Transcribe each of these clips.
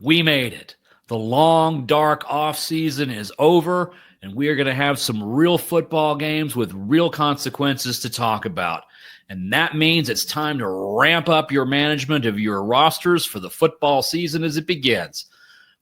We made it. The long, dark offseason is over, and we are going to have some real football games with real consequences to talk about. And that means it's time to ramp up your management of your rosters for the football season as it begins.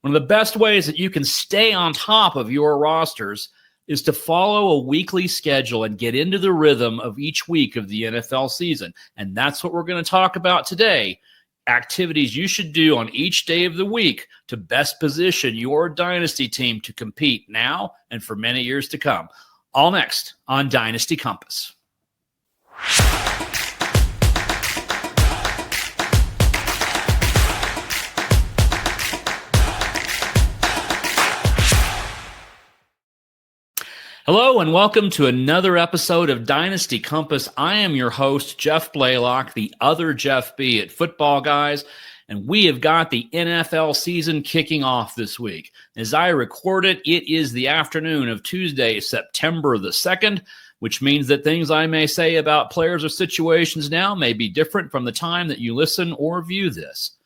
One of the best ways that you can stay on top of your rosters is to follow a weekly schedule and get into the rhythm of each week of the NFL season. And that's what we're going to talk about today. Activities you should do on each day of the week to best position your dynasty team to compete now and for many years to come. All next on Dynasty Compass. Hello and welcome to another episode of Dynasty Compass. I am your host, Jeff Blaylock, the other Jeff B at Footballguys, and we have got the NFL season kicking off this week. As I record it, it is the afternoon of Tuesday, September the 2nd, which means that things I may say about players or situations now may be different from the time that you listen or view this.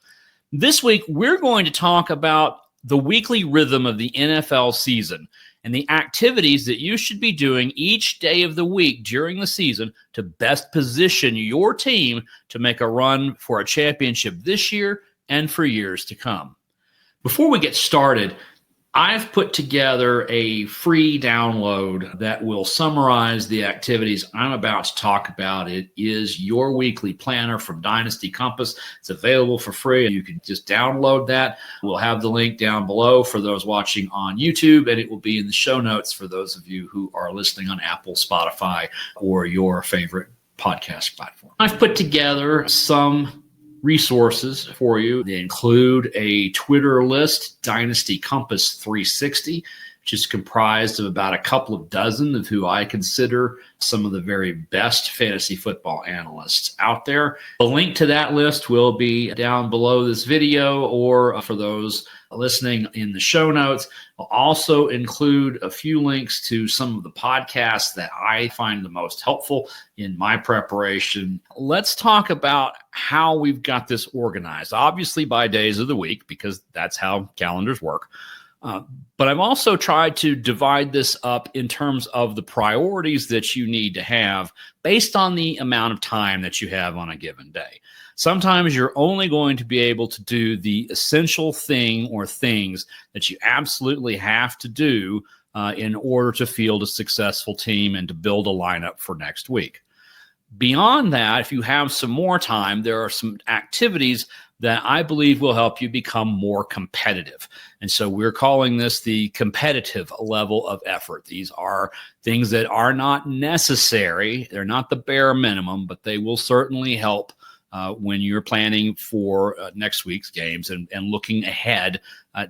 This week, we're going to talk about the weekly rhythm of the NFL season and the activities that you should be doing each day of the week during the season to best position your team to make a run for a championship this year and for years to come. Before we get started, I've put together a free download that will summarize the activities I'm about to talk about. It is your weekly planner from Dynasty Compass. It's available for free. You can just download that. We'll have the link down below for those watching on YouTube, and it will be in the show notes for those of you who are listening on Apple, Spotify, or your favorite podcast platform. I've put together some resources for you. They include a Twitter list, Dynasty Compass 360, which is comprised of about a couple of dozen of who I consider some of the very best fantasy football analysts out there. A link to that list will be down below this video, or for those listening in the show notes. I'll also include a few links to some of the podcasts that I find the most helpful in my preparation. Let's talk about how we've got this organized, obviously by days of the week, because that's how calendars work. But I've also tried to divide this up in terms of the priorities that you need to have based on the amount of time that you have on a given day. Sometimes you're only going to be able to do the essential thing or things that you absolutely have to do in order to field a successful team and to build a lineup for next week. Beyond that, if you have some more time, there are some activities that I believe will help you become more competitive. And so we're calling this the competitive level of effort. These are things that are not necessary. They're not the bare minimum, but they will certainly help when you're planning for next week's games and looking ahead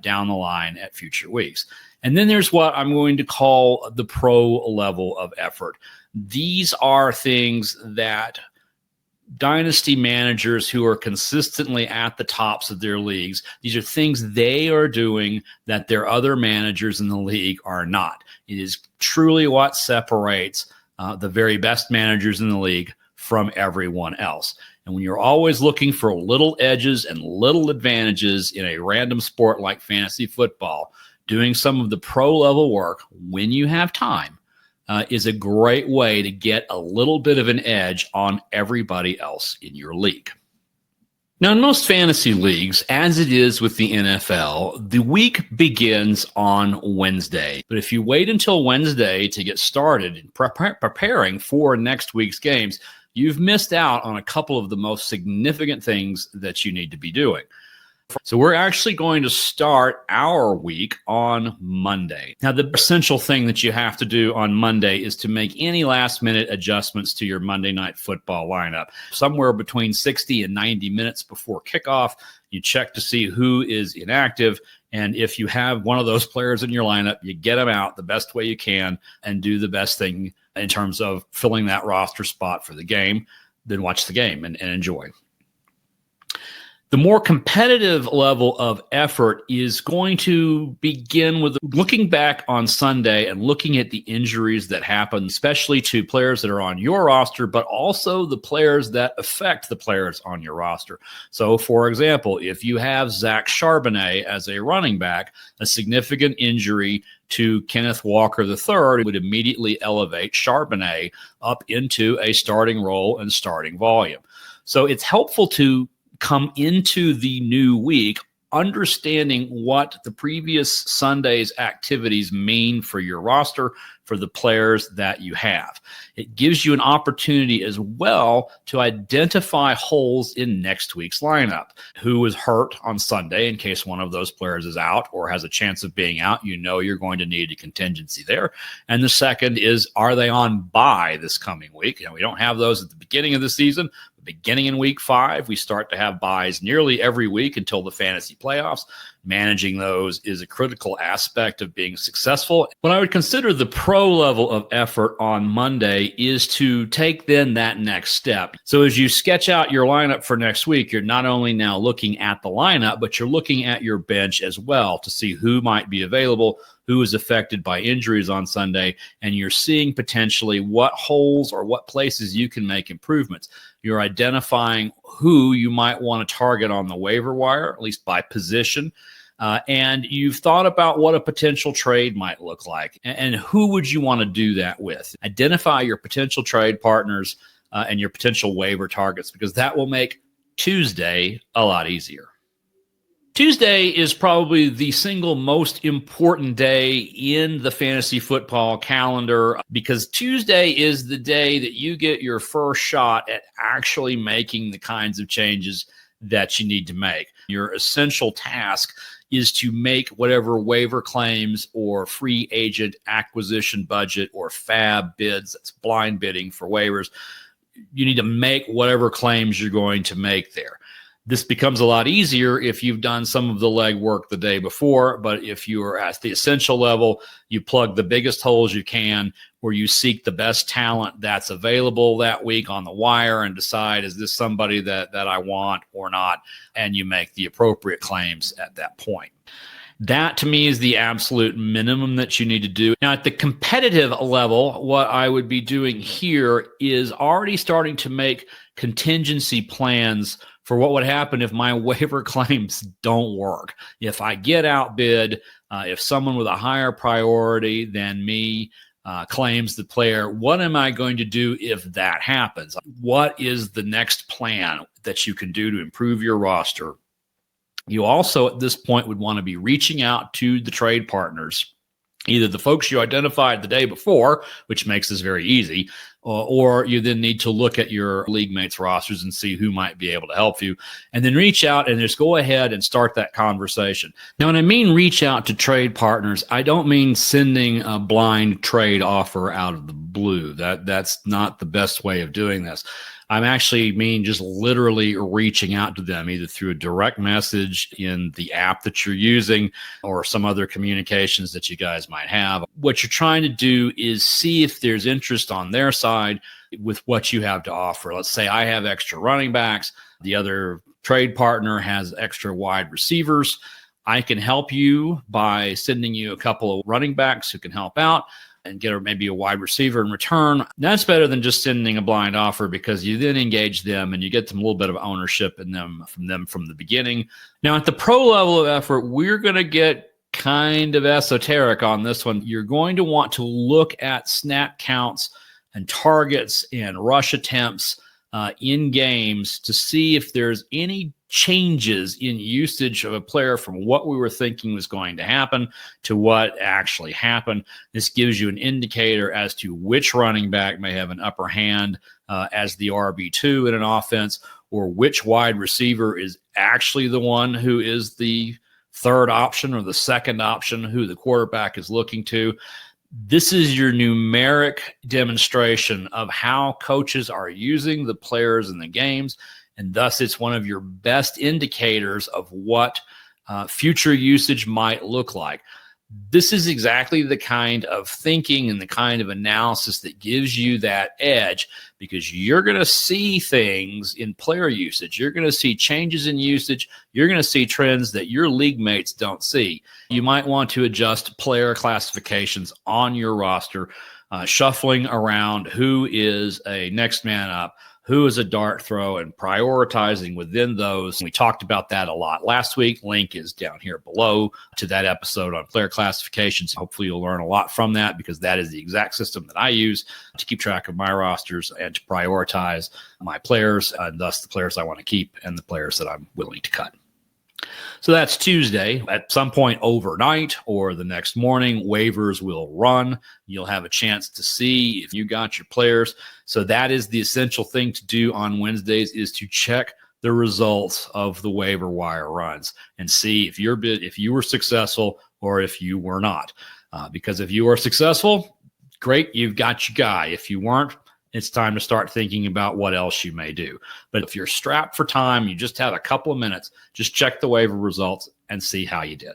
down the line at future weeks. And then there's what I'm going to call the pro level of effort. These are things that dynasty managers who are consistently at the tops of their leagues, these are things they are doing that their other managers in the league are not. It is truly what separates the very best managers in the league from everyone else. And when you're always looking for little edges and little advantages in a random sport like fantasy football, doing some of the pro level work when you have time is a great way to get a little bit of an edge on everybody else in your league. Now, in most fantasy leagues, as it is with the NFL, the week begins on Wednesday. But if you wait until Wednesday to get started in preparing for next week's games, you've missed out on a couple of the most significant things that you need to be doing. So we're actually going to start our week on Monday. Now, the essential thing that you have to do on Monday is to make any last-minute adjustments to your Monday Night Football lineup. Somewhere between 60 and 90 minutes before kickoff, you check to see who is inactive, and if you have one of those players in your lineup, you get them out the best way you can and do the best thing in terms of filling that roster spot for the game. Then watch the game and enjoy. The more competitive level of effort is going to begin with looking back on Sunday and looking at the injuries that happen, especially to players that are on your roster, but also the players that affect the players on your roster. So, for example, if you have Zach Charbonnet as a running back, a significant injury to Kenneth Walker III would immediately elevate Charbonnet up into a starting role and starting volume. So it's helpful to come into the new week understanding what the previous Sunday's activities mean for your roster, for the players that you have. It gives you an opportunity as well to identify holes in next week's lineup. Who was hurt on Sunday in case one of those players is out or has a chance of being out? You know you're going to need a contingency there. And the second is, are they on bye this coming week? We don't have those at the beginning of the season. Beginning in week 5, we start to have buys nearly every week until the fantasy playoffs. Managing those is a critical aspect of being successful. What I would consider the pro level of effort on Monday is to take then that next step. So as you sketch out your lineup for next week, you're not only now looking at the lineup, but you're looking at your bench as well to see who might be available, who is affected by injuries on Sunday, and you're seeing potentially what holes or what places you can make improvements. You're identifying who you might want to target on the waiver wire, at least by position. And you've thought about what a potential trade might look like and who would you want to do that with. Identify your potential trade partners and your potential waiver targets, because that will make Tuesday a lot easier. Tuesday is probably the single most important day in the fantasy football calendar, because Tuesday is the day that you get your first shot at actually making the kinds of changes that you need to make. Your essential task is to make whatever waiver claims or free agent acquisition budget or fab bids, that's blind bidding for waivers. You need to make whatever claims you're going to make there. This becomes a lot easier if you've done some of the legwork the day before, but if you are at the essential level, you plug the biggest holes you can, or you seek the best talent that's available that week on the wire and decide, is this somebody that I want or not? And you make the appropriate claims at that point. That, to me, is the absolute minimum that you need to do. Now, at the competitive level, what I would be doing here is already starting to make contingency plans for what would happen if my waiver claims don't work. If I get outbid, if someone with a higher priority than me claims the player, what am I going to do if that happens? What is the next plan that you can do to improve your roster? You also, at this point, would want to be reaching out to the trade partners, either the folks you identified the day before, which makes this very easy, or you then need to look at your league mates' rosters and see who might be able to help you, and then reach out and just go ahead and start that conversation. Now, when I mean reach out to trade partners, I don't mean sending a blind trade offer out of the blue. That's not the best way of doing this. I actually mean just literally reaching out to them, either through a direct message in the app that you're using or some other communications that you guys might have. What you're trying to do is see if there's interest on their side with what you have to offer. Let's say I have extra running backs. The other trade partner has extra wide receivers. I can help you by sending you a couple of running backs who can help out and get maybe a wide receiver in return. That's better than just sending a blind offer, because you then engage them and you get them a little bit of ownership in them from the beginning. Now, at the pro level of effort, we're going to get kind of esoteric on this one. You're going to want to look at snap counts and targets and rush attempts in games to see if there's any changes in usage of a player from what we were thinking was going to happen to what actually happened. This gives you an indicator as to which running back may have an upper hand as the RB2 in an offense, or which wide receiver is actually the one who is the third option or the second option who the quarterback is looking to. This is your numeric demonstration of how coaches are using the players in the games, and thus it's one of your best indicators of what future usage might look like. This is exactly the kind of thinking and the kind of analysis that gives you that edge, because you're going to see things in player usage. You're going to see changes in usage. You're going to see trends that your league mates don't see. You might want to adjust player classifications on your roster, shuffling around who is a next man up, who is a dart throw, and prioritizing within those. We talked about that a lot last week. Link is down here below to that episode on player classifications. Hopefully you'll learn a lot from that, because that is the exact system that I use to keep track of my rosters and to prioritize my players, and thus the players I want to keep and the players that I'm willing to cut. So that's Tuesday. At some point overnight or the next morning, waivers will run. You'll have a chance to see if you got your players. So that is the essential thing to do on Wednesdays, is to check the results of the waiver wire runs and see if you were successful or if you were not. Because if you were successful, great, you've got your guy. If you weren't, it's time to start thinking about what else you may do. But if you're strapped for time, you just have a couple of minutes, just check the waiver results and see how you did.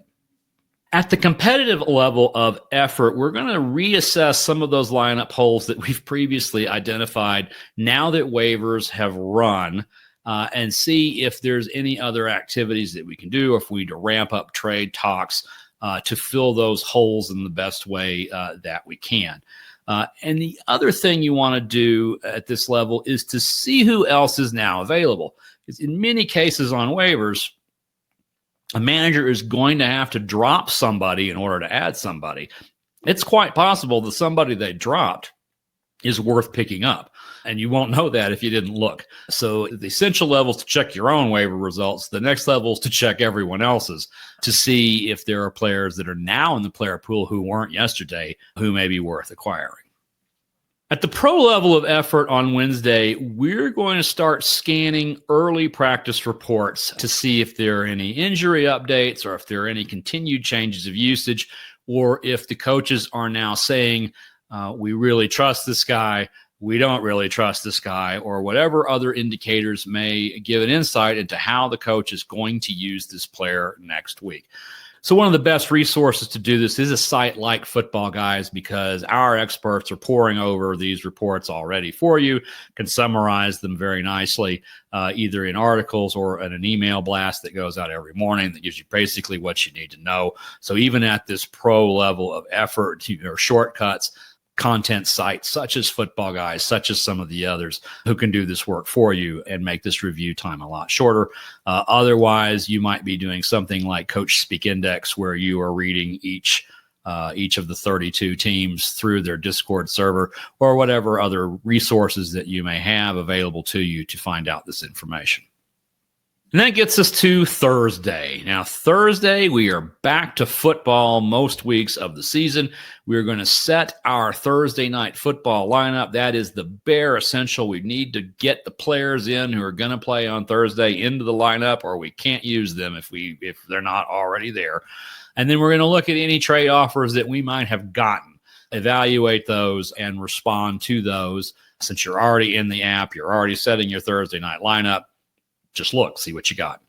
At the competitive level of effort, we're going to reassess some of those lineup holes that we've previously identified now that waivers have run, and see if there's any other activities that we can do, if we need to ramp up trade talks to fill those holes in the best way that we can. And the other thing you want to do at this level is to see who else is now available. Because in many cases on waivers, a manager is going to have to drop somebody in order to add somebody. It's quite possible that somebody they dropped is worth picking up, and you won't know that if you didn't look. So the essential level is to check your own waiver results. The next level is to check everyone else's to see if there are players that are now in the player pool who weren't yesterday who may be worth acquiring. At the pro level of effort on Wednesday, we're going to start scanning early practice reports to see if there are any injury updates or if there are any continued changes of usage, or if the coaches are now saying, we really trust this guy, we don't really trust this guy, or whatever other indicators may give an insight into how the coach is going to use this player next week. So one of the best resources to do this is a site like Footballguys, because our experts are poring over these reports already for you, can summarize them very nicely, either in articles or in an email blast that goes out every morning that gives you basically what you need to know. So even at this pro level of effort or shortcuts, content sites such as Footballguys, such as some of the others who can do this work for you and make this review time a lot shorter. Otherwise, you might be doing something like Coach Speak Index, where you are reading each of the 32 teams through their Discord server, or whatever other resources that you may have available to you to find out this information. And that gets us to Thursday. Now, Thursday, we are back to football most weeks of the season. We're going to set our Thursday night football lineup. That is the bare essential. We need to get the players in who are going to play on Thursday into the lineup, or we can't use them if they're not already there. And then we're going to look at any trade offers that we might have gotten, evaluate those, and respond to those. Since you're already in the app, you're already setting your Thursday night lineup. Just look, see what you got.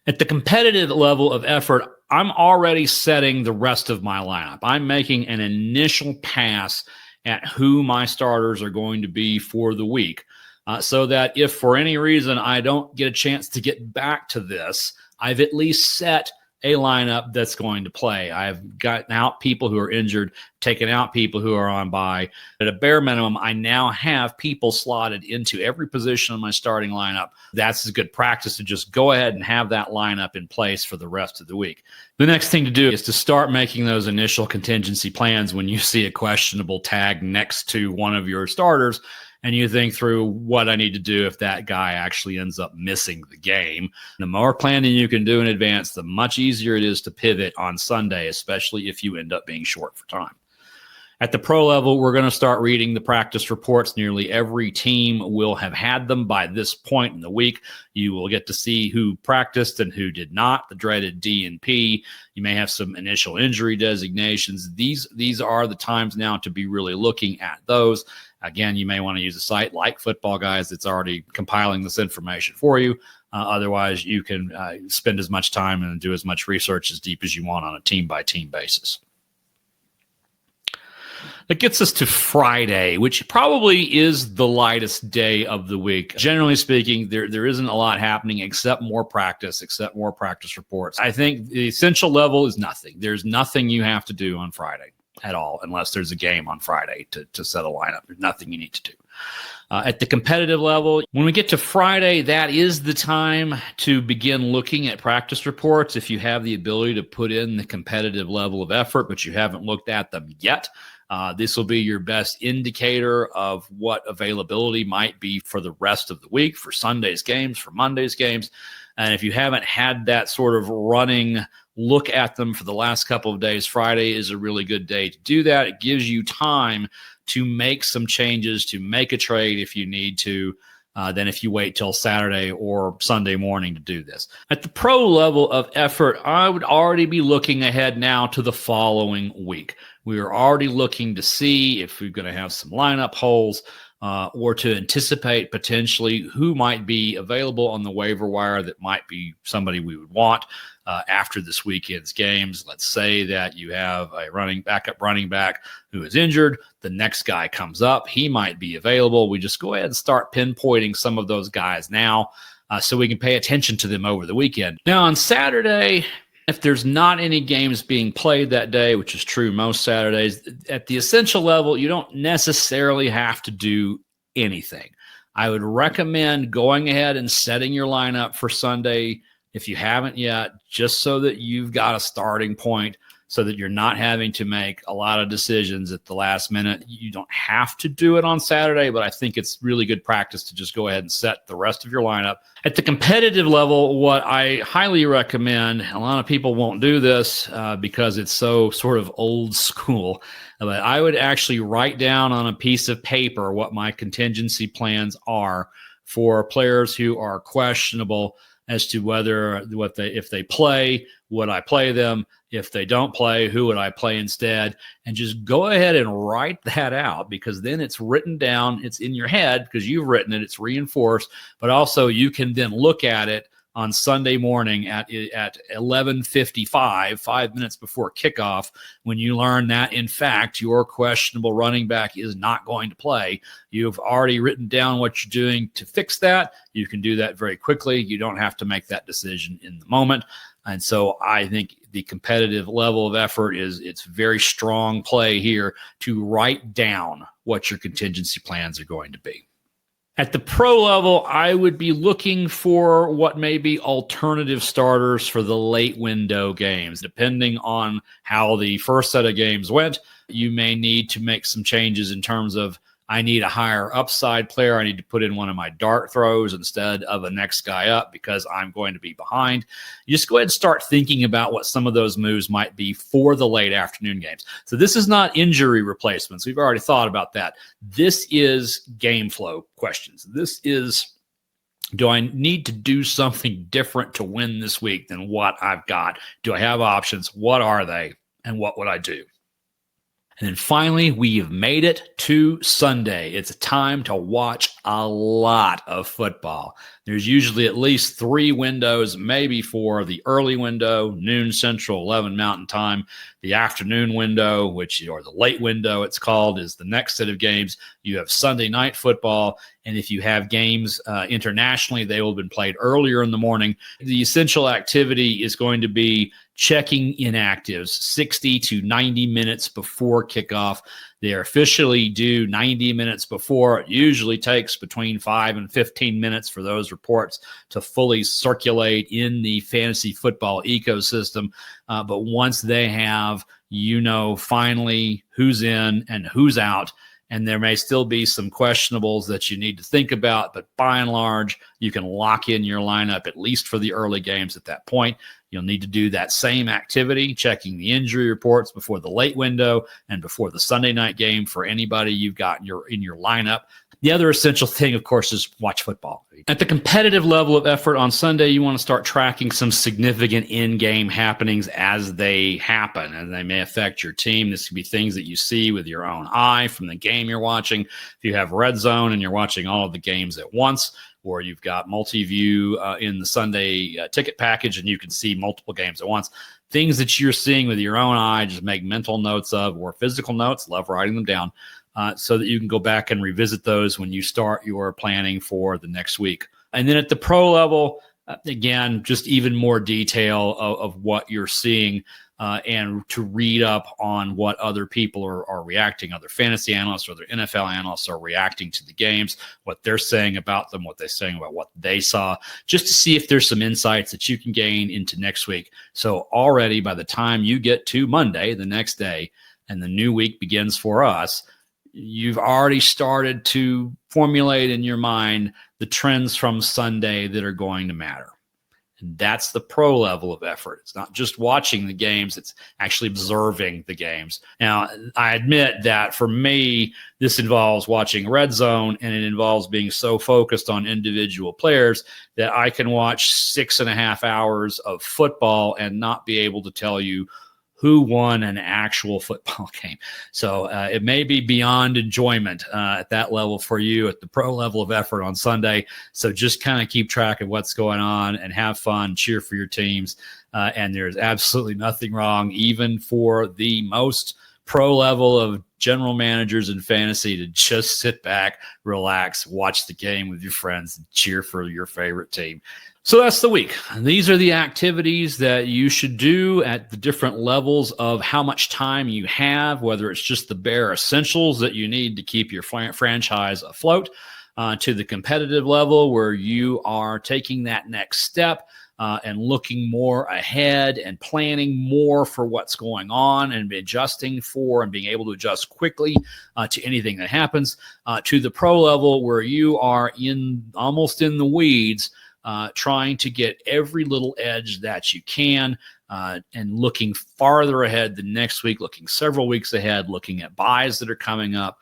At the competitive level of effort, I'm already setting the rest of my lineup. I'm making an initial pass at who my starters are going to be for the week, so that if for any reason I don't get a chance to get back to this, I've at least set a lineup that's going to play. I've gotten out people who are injured, taken out people who are on bye. At a bare minimum, I now have people slotted into every position of my starting lineup. That's a good practice to just go ahead and have that lineup in place for the rest of the week. The next thing to do is to start making those initial contingency plans when you see a questionable tag next to one of your starters, and you think through what I need to do if that guy actually ends up missing the game. The more planning you can do in advance, the much easier it is to pivot on Sunday, especially if you end up being short for time. At the pro level, we're going to start reading the practice reports. Nearly every team will have had them by this point in the week. You will get to see who practiced and who did not, the dreaded D&P. You may have some initial injury designations. These are the times now to be really looking at those. Again, you may want to use a site like Footballguys that's already compiling this information for you. Otherwise, you can spend as much time and do as much research as deep as you want on a team-by-team basis. That gets us to Friday, which probably is the lightest day of the week. Generally speaking, there isn't a lot happening except more practice reports. I think the essential level is nothing. There's nothing you have to do on Friday at all, unless there's a game on Friday to set a lineup. There's nothing you need to do. At the competitive level, when we get to Friday, that is the time to begin looking at practice reports. If you have the ability to put in the competitive level of effort, but you haven't looked at them yet, this will be your best indicator of what availability might be for the rest of the week, for Sunday's games, for Monday's games. And if you haven't had that sort of running look at them for the last couple of days, Friday is a really good day to do that. It gives you time to make some changes, to make a trade if you need to, than if you wait till Saturday or Sunday morning to do this. At the pro level of effort, I would already be looking ahead now to the following week. We are already looking to see if we're going to have some lineup holes or to anticipate potentially who might be available on the waiver wire that might be somebody we would want after this weekend's games. Let's say that you have a backup running back who is injured. The next guy comes up. He might be available. We just go ahead and start pinpointing some of those guys now so we can pay attention to them over the weekend. Now on Saturday, if there's not any games being played that day, which is true most Saturdays, at the essential level, you don't necessarily have to do anything. I would recommend going ahead and setting your lineup for Sunday if you haven't yet, just so that you've got a starting point, so that you're not having to make a lot of decisions at the last minute. You don't have to do it on Saturday, but I think it's really good practice to just go ahead and set the rest of your lineup. At the competitive level, what I highly recommend, a lot of people won't do this because it's so sort of old school, but I would actually write down on a piece of paper what my contingency plans are for players who are questionable as to if they play, would I play them? If they don't play, who would I play instead? And just go ahead and write that out, because then it's written down, it's in your head because you've written it, it's reinforced, but also you can then look at it on Sunday morning at 11:55, 5 minutes before kickoff, when you learn that, in fact, your questionable running back is not going to play. You've already written down what you're doing to fix that. You can do that very quickly. You don't have to make that decision in the moment. And so I think the competitive level of effort it's very strong play here to write down what your contingency plans are going to be. At the pro level, I would be looking for what may be alternative starters for the late window games. Depending on how the first set of games went, you may need to make some changes in terms of, I need a higher upside player. I need to put in one of my dart throws instead of the next guy up because I'm going to be behind. You just go ahead and start thinking about what some of those moves might be for the late afternoon games. So this is not injury replacements. We've already thought about that. This is game flow questions. This is, do I need to do something different to win this week than what I've got? Do I have options? What are they? And what would I do? And then finally, we've made it to Sunday. It's a time to watch a lot of football. There's usually at least 3 windows, maybe 4. The early window, noon Central, 11 Mountain Time. The afternoon window, or the late window it's called, is the next set of games. You have Sunday night football, and if you have games internationally, they will have been played earlier in the morning. The essential activity is going to be checking inactives 60 to 90 minutes before kickoff. They are officially due 90 minutes before. It usually takes between 5 and 15 minutes for those reports to fully circulate in the fantasy football ecosystem. But once they have, finally who's in and who's out, and there may still be some questionables that you need to think about, but by and large, you can lock in your lineup, at least for the early games at that point. You'll need to do that same activity, checking the injury reports before the late window and before the Sunday night game for anybody you've got in your lineup. The other essential thing, of course, is watch football. At the competitive level of effort on Sunday, you want to start tracking some significant in-game happenings as they happen, and they may affect your team. This could be things that you see with your own eye from the game you're watching. If you have red zone and you're watching all of the games at once, or you've got multi-view in the Sunday ticket package and you can see multiple games at once. Things that you're seeing with your own eye, just make mental notes of, or physical notes, love writing them down, so that you can go back and revisit those when you start your planning for the next week. And then at the pro level, again, just even more detail of what you're seeing, and to read up on what other people are reacting, other fantasy analysts or other NFL analysts are reacting to the games, what they're saying about them, what they're saying about what they saw, just to see if there's some insights that you can gain into next week. So already by the time you get to Monday, the next day, and the new week begins for us, you've already started to formulate in your mind the trends from Sunday that are going to matter. And that's the pro level of effort. It's not just watching the games, it's actually observing the games. Now, I admit that for me, this involves watching Red Zone, and it involves being so focused on individual players that I can watch 6.5 hours of football and not be able to tell you who won an actual football game. So it may be beyond enjoyment at that level for you at the pro level of effort on Sunday. So just kind of keep track of what's going on and have fun, cheer for your teams. And there's absolutely nothing wrong, even for the most pro level of general managers in fantasy, to just sit back, relax, watch the game with your friends, and cheer for your favorite team. So that's the week. These are the activities that you should do at the different levels of how much time you have, whether it's just the bare essentials that you need to keep your franchise afloat, to the competitive level where you are taking that next step and looking more ahead and planning more for what's going on and adjusting for and being able to adjust quickly to anything that happens, to the pro level where you are almost in the weeds, trying to get every little edge that you can, and looking farther ahead the next week, looking several weeks ahead, looking at buys that are coming up,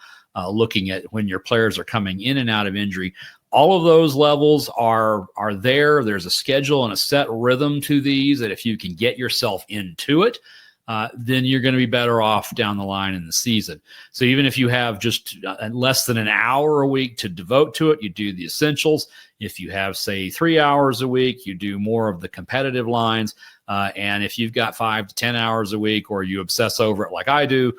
looking at when your players are coming in and out of injury. All of those levels are there. There's a schedule and a set rhythm to these that if you can get yourself into it, then you're going to be better off down the line in the season. So even if you have just less than an hour a week to devote to it, you do the essentials. If you have, say, 3 hours a week, you do more of the competitive lines. And if you've got 5 to 10 hours a week, or you obsess over it like I do,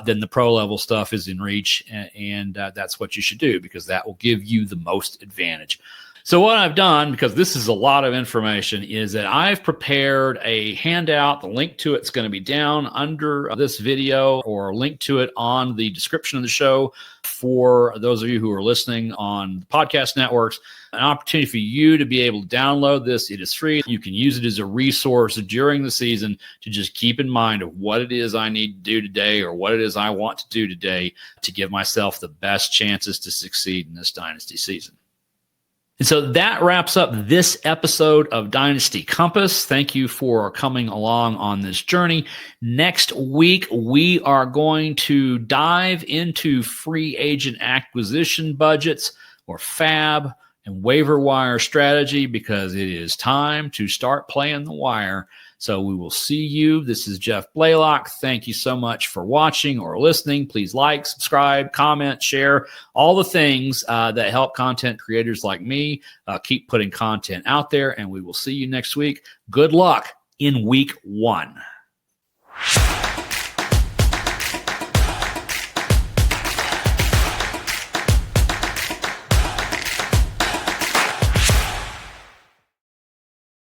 then the pro level stuff is in reach. And that's what you should do, because that will give you the most advantage. So what I've done, because this is a lot of information, is that I've prepared a handout. The link to it's going to be down under this video, or link to it on the description of the show for those of you who are listening on podcast networks. An opportunity for you to be able to download this. It is free. You can use it as a resource during the season to just keep in mind of what it is I need to do today, or what it is I want to do today to give myself the best chances to succeed in this Dynasty season. And so that wraps up this episode of Dynasty Compass. Thank you for coming along on this journey. Next week, we are going to dive into free agent acquisition budgets, or FAB, and waiver wire strategy, because it is time to start playing the wire. So we will see you. This is Jeff Blaylock. Thank you so much for watching or listening. Please like, subscribe, comment, share, all the things that help content creators like me keep putting content out there. And we will see you next week. Good luck in week 1.